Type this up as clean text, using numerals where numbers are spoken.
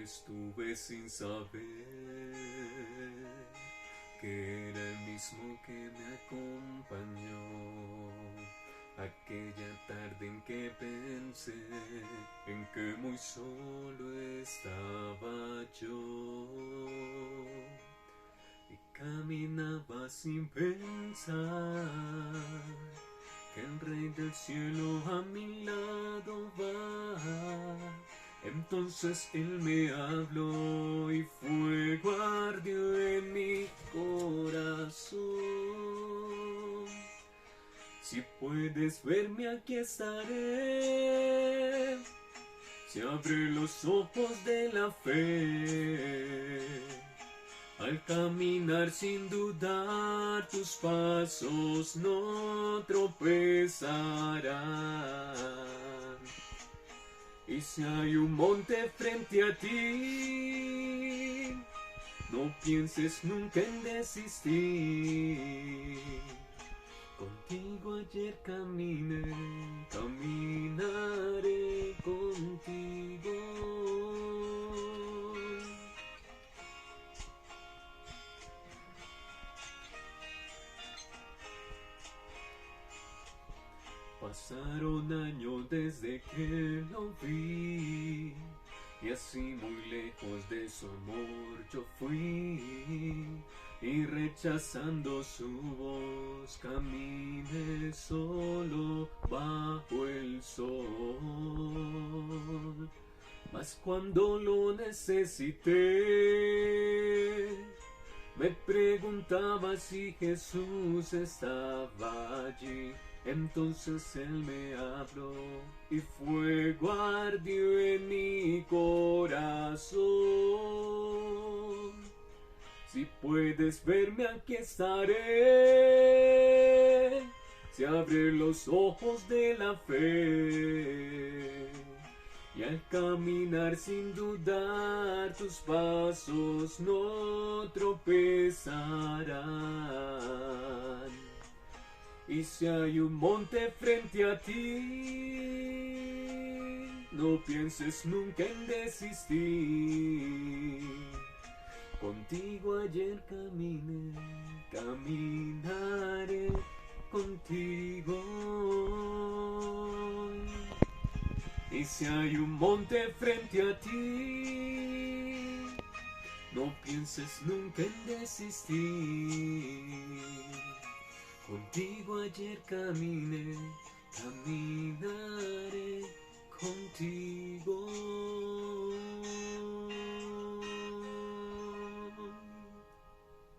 estuve sin saber que era el mismo que me acompañó aquella tarde en que pensé en que muy solo estaba yo y caminaba sin pensar que el Rey del cielo a mi lado va. Entonces él me habló y fuego ardió en mi corazón. Si puedes verme, aquí estaré. Si abre los ojos de la fe, al caminar sin dudar tus pasos no tropezarán. Y si hay un monte frente a ti, no pienses nunca en desistir. Contigo ayer caminé, caminaré contigo. Pasaron años desde que lo vi, y así muy lejos de su amor yo fui, y rechazando su voz caminé solo bajo el sol. Mas cuando lo necesité, me preguntaba si Jesús estaba allí. Entonces él me habló y fuego ardió en mi corazón. Si puedes verme, aquí estaré. Si abre los ojos de la fe, y al caminar sin dudar tus pasos no tropezarán. Y si hay un monte frente a ti, no pienses nunca en desistir. Contigo ayer caminé, caminaré contigo hoy. Y si hay un monte frente a ti, no pienses nunca en desistir. Contigo ayer caminé, caminaré contigo.